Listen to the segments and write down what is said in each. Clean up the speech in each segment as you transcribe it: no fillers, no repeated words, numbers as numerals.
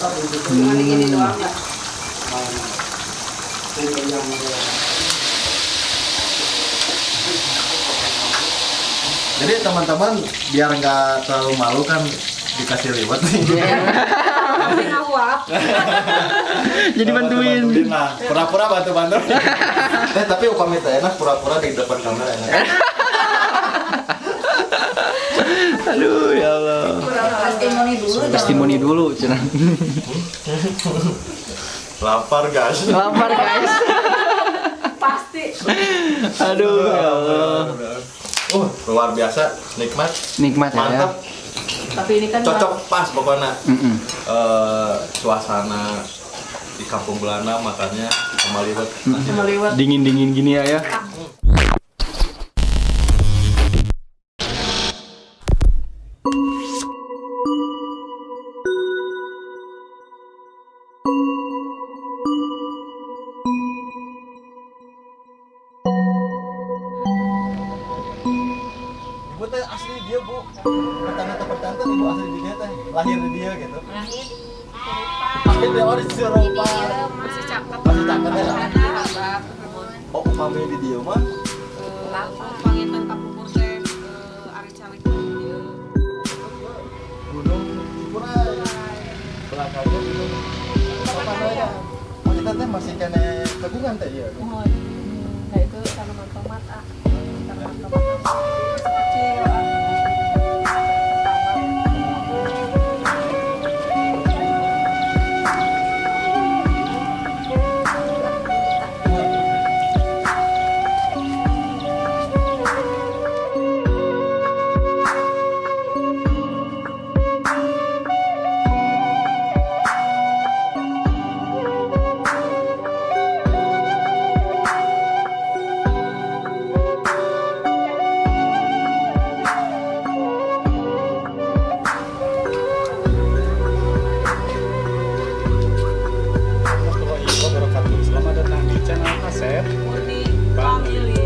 Cuma digini doang nggak? Jadi teman-teman biar nggak terlalu malu kan dikasih liwat nih. Tapi ngawap. Jadi bantuin. Lah, pura-pura bantu-bantu. Tapi upami teh enak pura-pura di depan kamera enak. Aduh ya Allah. Testimoni dulu. Testimoni dulu cenah. Lapar guys. Lapar guys. Pasti. Aduh ya Allah. Luar biasa, nikmat, Nikmat ya. mantap, Tapi ini kan cocok pas pokoknya. Mm-mm. Suasana di kampung Belanda makannya sama liwet. sama liwat. Dingin-dingin gini ya. Ibu teh asli dia bu, pertanda ibu asli di dia teh, lahir di dia gitu. Lahir Akhir dia orang Eropa, masih cakep. masih cakep ya. Cakep. Oh upami di dia mah, Langsung pangitan kapupur teh ari calik dia. gunung Cipurai, belakangnya itu. Apa namanya? Oh kita teh masih kena tegungan teh ya. Nah itu tanaman tomat tanaman tomat masih kecil Selamat datang di channel Asep murni family.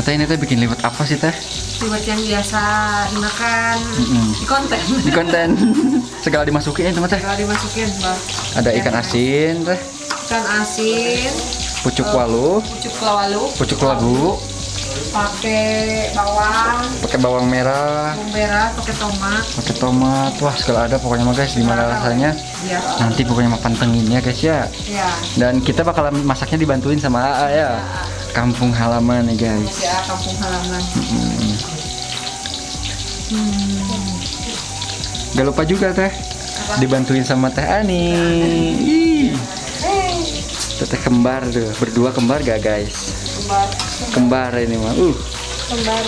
Teh ini teh bikin liwet apa sih teh? Liwat yang biasa dimakan di konten. Di konten segala dimasukin ya teman teh. Kalau dimasukin bang. Ada ikan asin teh, Ikan asin, pucuk walu, pucuk lawalu, pucuk lagu, pakai bawang merah, merah, pakai tomat. pakai tomat. Wah segala ada pokoknya mah guys. Gimana rasanya? Ya, Nanti pokoknya mah pantengin ya guys ya. ya. Dan kita bakalan masaknya dibantuin sama AA ya. Kampung halaman nih guys. Ya, kampung halaman. Gak lupa juga teh dibantuin sama Teh Ani. Ih, teteh kembar tuh, berdua kembar gak guys? Kembar, Kembar ini mah. kembar.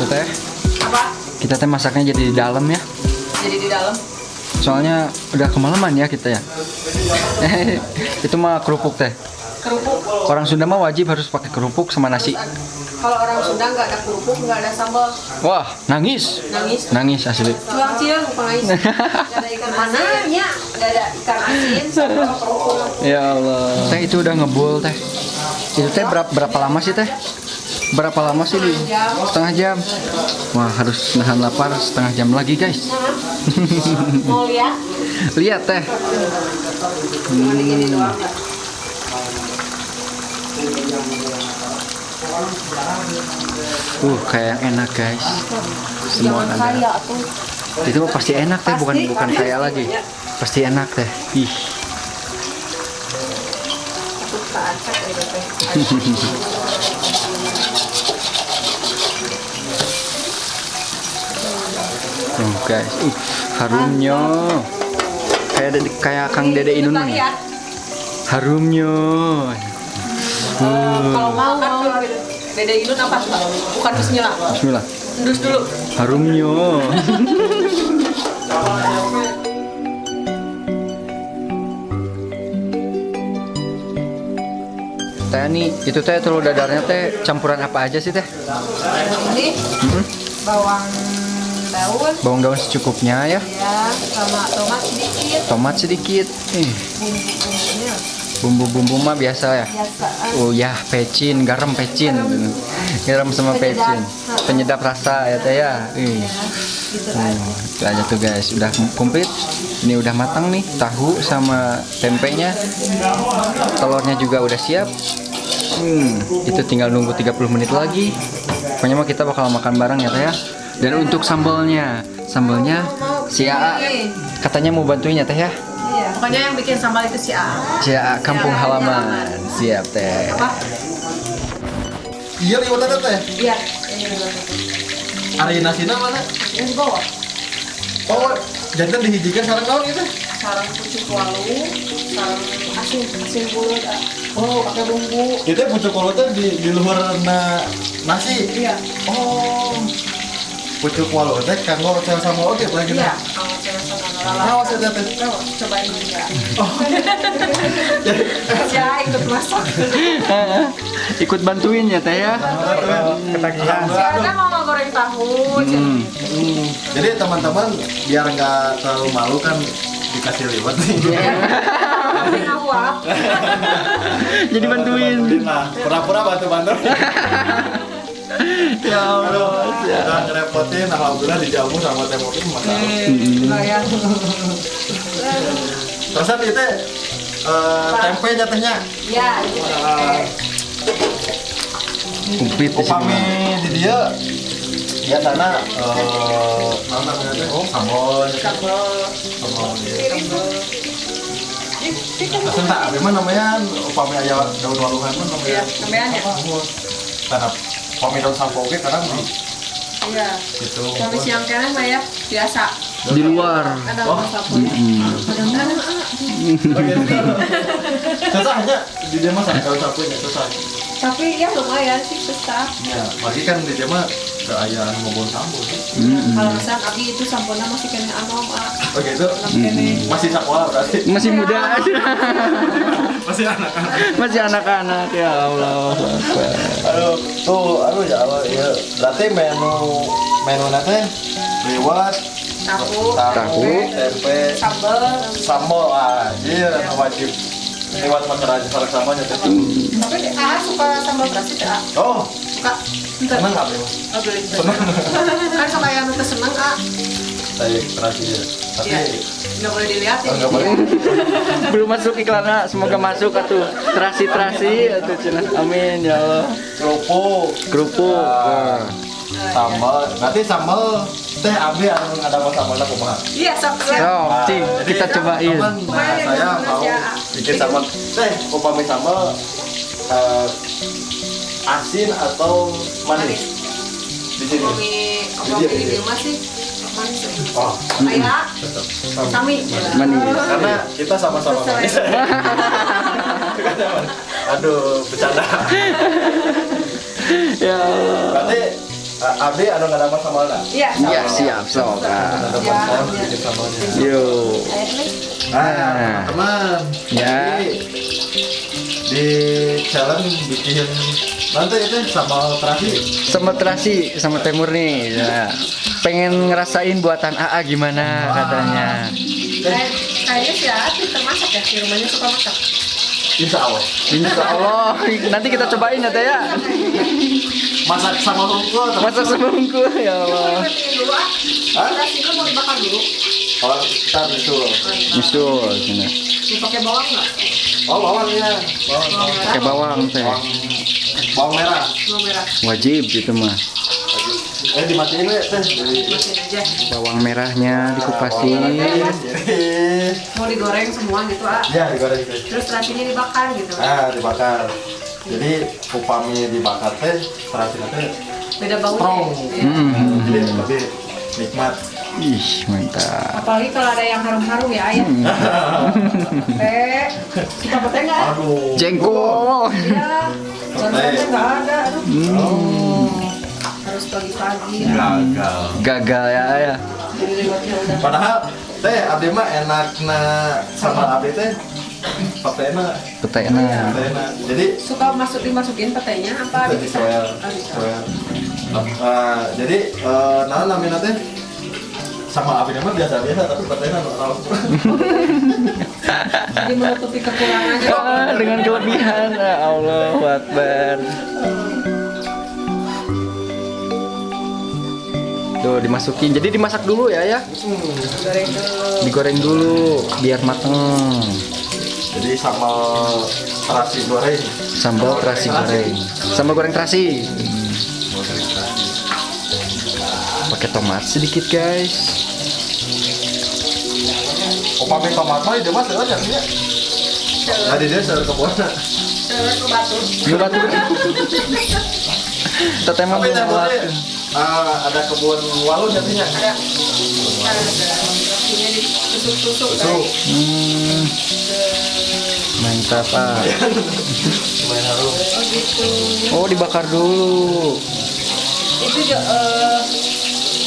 Teh, Apa? kita teh masaknya jadi di dalam ya. Jadi di dalam. Soalnya udah kemalaman ya kita ya. Itu mah kerupuk teh. Kerupuk. Orang Sunda mah wajib harus pakai kerupuk sama nasi. Kalau orang Sunda nggak ada kerupuk, nggak ada sambal. Wah, nangis. Nangis. Nangis asli. Cuang ciang, pengais. Nggak ada ikan mananya. Nggak ada ikan asin, sambal kerupuk. Ya Allah. Teh itu udah ngebul teh. Itu teh berapa lama sih teh? Berapa lama sih di? Setengah jam. Wah, harus nahan lapar setengah jam lagi guys. Mau lihat? Lihat teh. Kayak yang enak guys. Semua ada. Kaya tuh. Itu mah pasti enak teh, bukan kaya lagi. Pasti enak teh. Ih. Guys, harumnya kayak Kang Dede Inun nih. Harumnya. Kalau mau kan Dede Inun apa? Bukan bismillah. Bismillah. Endus dulu. Harumnya. Teh nih, itu teh telur dadarnya teh campuran apa aja sih teh? Ini bawang daun. Bawang daun secukupnya ya. Ya, sama tomat sedikit. Tomat sedikit. Bumbu-bumbunya Bumbu-bumbu mah biasa ya. biasa. Oh ya, pecin, garam pecin. Garam sama pecin. Penyedap rasa ya teh ya. Gitu aja. Itu aja tuh guys, udah komplit. Ini udah matang nih, tahu sama tempenya. Telurnya juga udah siap. Itu tinggal nunggu 30 menit lagi. Pokoknya mah kita bakal makan bareng ya teh ya. Dan untuk sambalnya si Aa katanya mau bantuin ya teh ya. Iya, pokoknya yang bikin sambal itu si A. Si Aa kampung halaman. Siap teh. Apa? Iya liwat ada teh. Iya. Ari nasina mana? Yang di bawah. Oh, jantan dihijikan sareng naon gitu. Sarang pucuk walu, sarang asin bulu. Oh, pakai bumbu. Itu pucuk walu teh di luar nasi. Iya. Oh. Pucuk walu teh kanggo sama oge lagi. Iya. Kalau cewek sama lala. Awas ya teh. Cobain dulu ya. Ya, ikut masak. Ikut bantuin ya teh ya. Ketagihan. Si Ana mau goreng tahu. Jadi teman-teman biar nggak terlalu malu kan dikasih liwat nih. Tapi ngawap. Jadi bantuin. Lah, pura-pura bantu-bantu. Ya Allah. Udah ngerepotin, alhamdulillah dijamu sama teh mobil masalah. Lumayan. Terusan itu tempe jatuhnya. Ya, itu tempe. Komplit di Upami sini. di dia biasanya naon namanya teh? Oh, sambal. Sambal. Asan tak, memang namanya upami aya daun waluhan mah namanya. Iya, namanya ya. Karena upami daun sampau ge kadang Iya. gitu. Kami siang kene mah ya biasa. Di luar. Ada Oh. sapunya. Susahnya di dia mah daun sapunya susah. Tapi ya lumayan sih susah. Ya, lagi kan di dia mah keayaan ngomong sambal. Kalau misalnya Abi itu sampurna masih kena anom, Oh gitu. kene. Masih sekolah berarti. Masih muda aja. Masih anak-anak. Masih anak-anak ya Allah. Aduh ya Allah ya. Berarti menu nate liwat Tahu, tempe, sambal iya wajib liwat makan aja sareng samanya teh. Tapi suka sambal terasi tidak? Oh, Suka. seneng nggak Bro? Oh, beli. Kan suka yang itu seneng, Saya terasi ya. Tapi Iya. Nggak boleh dilihatin. nggak boleh. Belum masuk iklannya, semoga masuk atuh. Terasi atuh cenah. Amin ya Allah. Kerupuk. Sambal, nanti sambal teh Abi anu ngadamel sambalna kumaha? Iya, So, cing, kita cobain. Nah, saya mau bikin sambal. Teh, upami sambal asin atau manis? Di sini. Kopi di rumah sih manis. Oh, Kayak sami. Manis. karena kita sama-sama manis. Aduh, bercanda. Ya Allah. Berarti Abi anu ngadamel sambalna? Iya. Ya siap sok. Bikin sambalnya. Yuk. Teman-teman. Ya. Jadi, di challenge bikin nanti itu sambal terasi. Sama terasi sama Temur nih. Ya. Pengen ngerasain buatan AA gimana katanya. Kayaknya sih ya, termasak ya, di rumahnya suka masak. Insya Allah. Insya Allah. Nanti kita cobain ya teh ya. Masak sama unggul. Masak sama unggul ya Allah. Dulu ah. Hah? Nasi mau dibakar dulu. Oh, kita disuruh. Nyusul sini. Dipakai bawang nggak? Oh, bawangnya. Bawang. Pakai bawang teh. Bawang merah. Bawang merah. Wajib gitu mah. Dimatiin ya teh. Masukin aja. Bawang merahnya dikupasin. Mau digoreng semua gitu ah. Ya digoreng teh. Terus terasinya dibakar gitu. Dibakar. Jadi upami dibakar teh, terasinya teh Beda baunya. strong. Jadi lebih nikmat. Ih, mantap. Apalagi kalau ada yang harum-harum ya ayam. Suka pete nggak? Aduh. Jengkol. Iya. Pete nggak ada. Aduh. Harus pagi-pagi. Gagal. Gagal ya ya. Jadi rewardnya udah. Padahal teh abdi mah enakna sama abdi teh petena. Petena. Petena. Jadi Suka dimasukin petenya apa jadi soel. Jadi nah namanya teh sama abdi mah biasa-biasa tapi petena no. Jadi menutupi kekurangannya. Dengan kelebihan. Ya Allahu Akbar. Tuh dimasukin. Jadi dimasak dulu ya ya. Goreng dulu. Digoreng dulu biar mateng. Jadi sambal terasi goreng. Sambal terasi goreng. Sambal goreng terasi. Pakai tomat sedikit guys. Upami tomat mah dia mah seueur ya. Tadi dia seueur kebunna. Terus ke batu. Lu batu. Teteh mah Tapi teh buat. ada kebun walun jadinya. Ada. Nasinya ditusuk-tusuk Tusuk. Mantap ah. Lumayan harum. Oh gitu. Oh dibakar dulu. Itu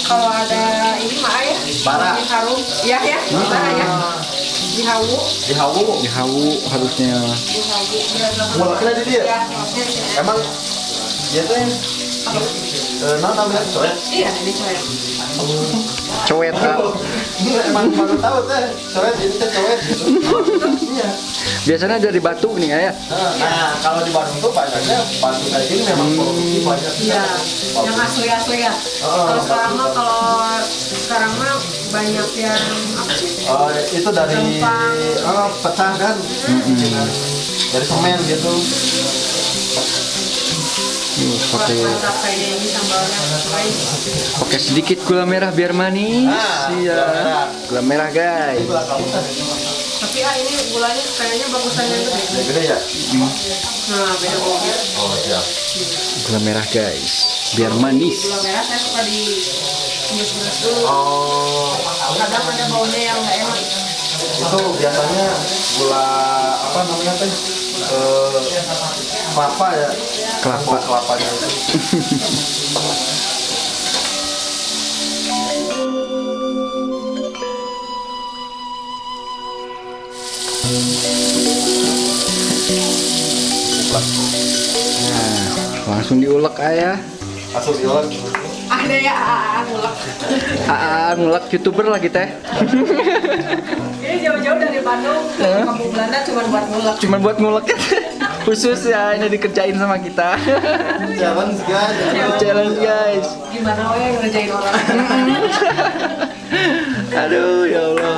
kalau ada ini mah ya. Bara. Yang harum. Iya ya. Bara ya. Dihawu. Dihawu. Dihawu harusnya. Dihawu. Biar nggak Mulaknya di dia. Ya, mulaknya di sini. Emang dia tuh nah namanya coet. Iya, ini coet. Coet ah. Emang baru tahu teh coet ini teh coet gitu. Iya. Biasanya dari batu nih ya. Nah, kalau di Bandung tuh banyaknya batu kayak gini memang produksi banyak. Iya. Yang asli-asli ya. Kalau sekarang mah banyak yang apa sih? Itu dari Gampang. pecah kan. Dari semen gitu. Pakai Mantap kayak ini sambalnya sesuai. pakai sedikit gula merah biar manis. Iya. Gula merah guys. Gula kamu kan Tapi ini gulanya kayaknya bagusan yang gede. gede ya? Nah, beda baunya. Oh siap. Gula merah guys. Biar manis. Gula merah saya suka di tumis dulu. Oh, Kadang ada baunya yang nggak enak. itu biasanya gula apa namanya teh? Kelapa ya? Kelapa. Kelapanya itu. Nah, langsung diulek ayah. Langsung diulek. Ada ya ngulek. Ngulek YouTuber lagi teh. Ini jauh-jauh dari Bandung ke Kampung Belanda cuma buat ngulek. Cuman buat ngulek. Khusus ya ini dikerjain sama kita. Challenge guys. Challenge guys. Gimana we ngerjain orang? Aduh ya Allah.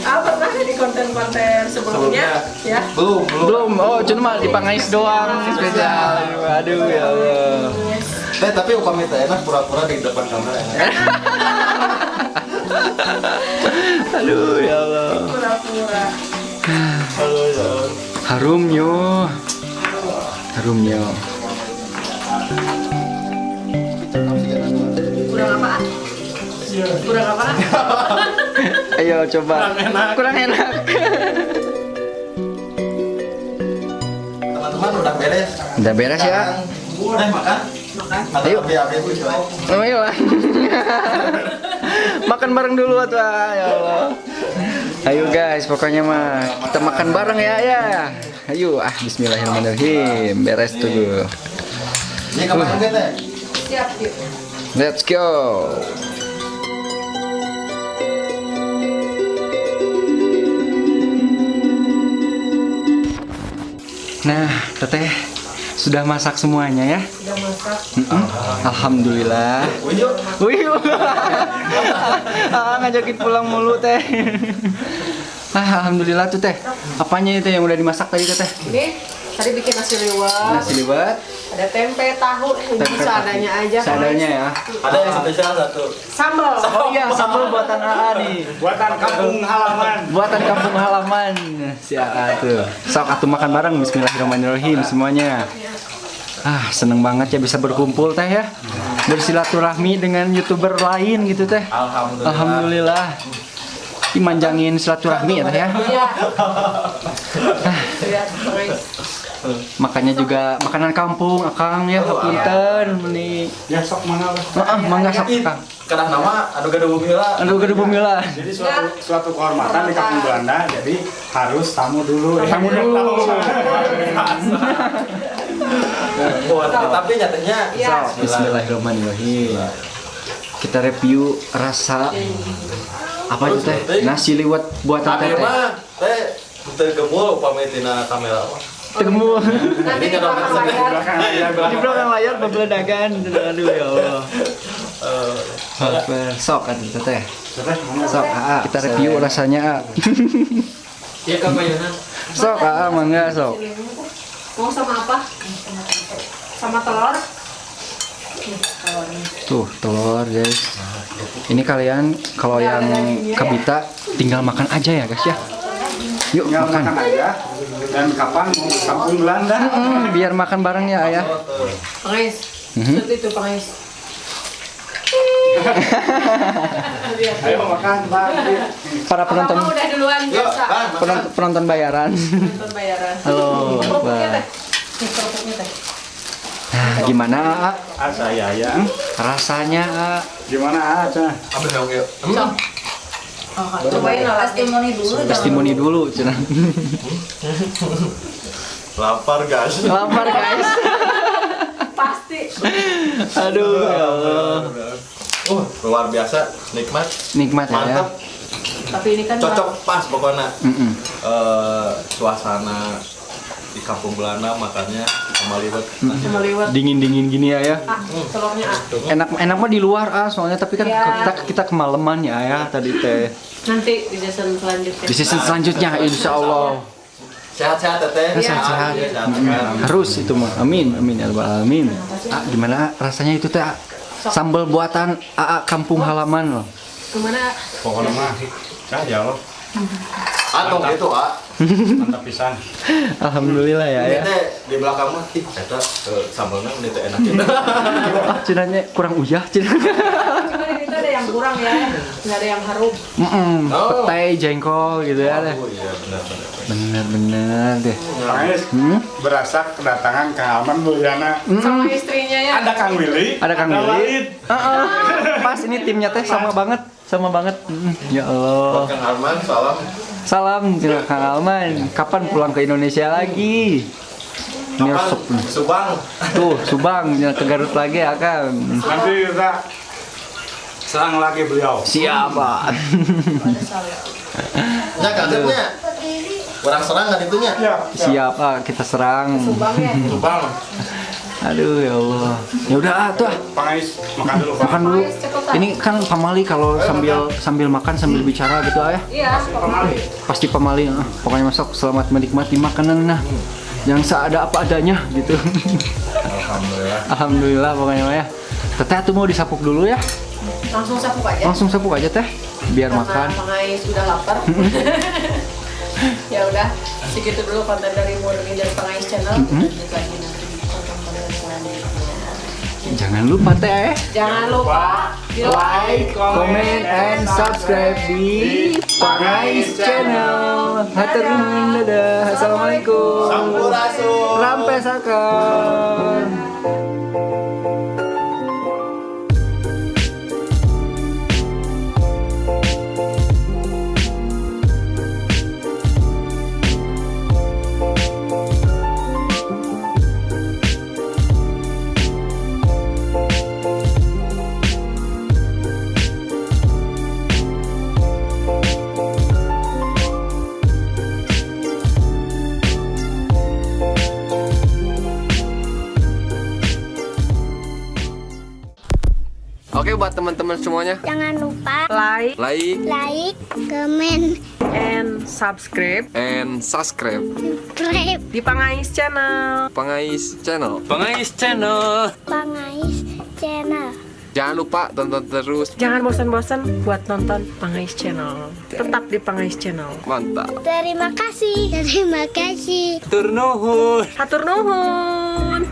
Pernah di konten-konten sebelumnya? Ya. Belum. Oh cuma di Pangais doang spesial. Aduh ya Allah. Tapi upami teh enak pura-pura di depan kamera enak. Aduh ya Allah. Pura-pura. Aduh ya. Harumnya. Kurang apaan? Kurang apaan? Ayo coba. Kurang enak. Teman-teman udah beres. Udah beres ya. Makan. Ayo. Api-api dulu coy. Ayolah. Makan bareng dulu tuh ya Allah. Ayo guys, pokoknya mah kita makan bareng ya ya. Ayo bismillahirrahmanirrahim. Beres tuh. Ini kapan teh? Siap, yuk. Let's go. Nah, Teteh sudah masak semuanya ya? Udah masak. Alhamdulillah. Wih. Ngajakin pulang mulu Teh. Alhamdulillah tuh Teh. Apanya itu yang udah dimasak tadi Teteh? Ini tadi bikin nasi liwet. Nasi liwet. Ada tempe, tahu, ini seadanya aja. Seadanya ya. Ada yang spesial satu. Sambal. Oh iya, sambal buatan AA nih. Buatan kampung halaman. Buatan kampung halaman. Si AA tuh. Sok atuh makan bareng. Bismillahirrahmanirrahim semuanya. Seneng banget ya bisa berkumpul Teh ya. Bersilaturahmi dengan YouTuber lain gitu Teh. Alhamdulillah. Dimanjangin silaturahmi ya Teh ya. Iya. Lihat, guys. Makanya juga makanan kampung Akang ya, punten meni. Ya sok mana lah. Mangga sok Kang. Karena nama anu gada bumila. Aduh gede bumila. Jadi suatu kehormatan di kampung Belanda, jadi harus tamu dulu. Tamu dulu. Tapi nyatanya Iya. Bismillahirrahmanirrahim. Kita review rasa apa itu Teh? Nasi liwet buatan tapi Teteh. mah teh tergemul upami tina kamera mah. Temu Nanti di belakang layar. di belakang layar berbeledakan. Aduh ya Allah. Sok atuh Teteh. Sok AA kita review rasanya A. Iya kan mainan. Sok AA mangga sok. Mau sama apa? Sama telur? Nih, telurnya. Tuh telur guys. Ini kalian kalau yang kabita tinggal makan aja ya guys ya. Yuk Tinggal makan makan. aja. Dan kapan mau ke kampung Belanda? Biar makan bareng ya ayah. Pengais. Seperti itu pengais. Ayo makan, Pak. Para penonton Kamu udah duluan biasa. penonton bayaran. Nonton bayaran. Halo. Kerupuknya Pak. teh. Nih kerupuknya teh. Nah, gimana A? Saya ya. Rasanya A? Gimana aja? Apa yang oke? Sok. Cobain lah testimoni dulu. Testimoni dulu cenah. Lapar guys. Lapar guys. Pasti. Aduh ya Allah. Luar biasa, nikmat, Nikmat ya. mantap, Tapi ini kan cocok pas pokoknya. Mm-mm. Suasana di kampung Belanda makannya sama liwet. sama liwet. Dingin-dingin gini ya. Telurnya Enak mah di luar soalnya tapi kan Ya. kita kemalaman ya tadi teh. nanti di season selanjutnya. Di season selanjutnya insya Allah. Sehat-sehat teteh. Sehat-sehat. Sehat-sehat. Harus itu mah. Amin ya rabbal alamin. Gimana rasanya itu teh? Sambal buatan AA kampung halaman loh. Kemana? Pokoknya mah saja loh. Atau gitu, Mantap pisan. Alhamdulillah ya. Ini teh di belakang mah, eta sambalnya ini teh enak gitu. Cenanya kurang uyah cenah. Cuma di situ ada yang kurang ya, nggak ada yang harum. Oh. Petai, jengkol gitu ya. Oh iya benar-benar. Bener deh. Pangis berasa kedatangan ke halaman Mulyana. Sama istrinya ya. Ada Kang Willy, Ada Kang Willy. Walid. Pas ini timnya teh sama banget. Ya Allah. Kang Arman, salam. Salam cenah Kang Alman. Kapan pulang ke Indonesia lagi? Ini Kapan? resep nih. Subang. Tuh, Subang jangan ke Garut lagi ya kan. Nanti kita serang lagi beliau. Siapa? Ya kagetnya. Kurang serang kan itunya? Ya, Siapa kita serang. Bang ya. Subang. Aduh ya Allah. Ya udah tuh. Pangis makan dulu. Pak. Makan dulu. Ini kan pamali kalau sambil makan sambil bicara gitu ya. Iya, Pasti pamali. Pokoknya masuk selamat menikmati makanan nah. Yang seada apa adanya gitu. Alhamdulillah. Alhamdulillah pokoknya mah ya. Teteh tuh mau disapuk dulu ya. langsung sapu aja. Langsung sapuk aja teh. Biar Karena makan. Pengais sudah lapar. Ya udah, segitu dulu konten dari Murni dan Pengais channel. Lanjut lagi nanti di konten-konten selanjutnya. Jangan lupa teh. Jangan lupa di like, Comment and subscribe di Pangais Channel. Hatur nuhun dadah. Assalamualaikum. Sampurasun. Rampesakan. Oke, buat teman-teman semuanya, Jangan lupa Like like komen, and subscribe and subscribe subscribe, di Pangais Channel. Pangais Channel. Pengais Channel. Pangais Channel. Jangan lupa tonton terus. Jangan bosan-bosan buat nonton Pangais Channel. Tetap di Pangais Channel. Mantap. Terima kasih. Terima kasih. Tur nuhun. Hatur nuhun.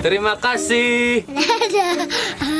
Terima kasih. Dadah.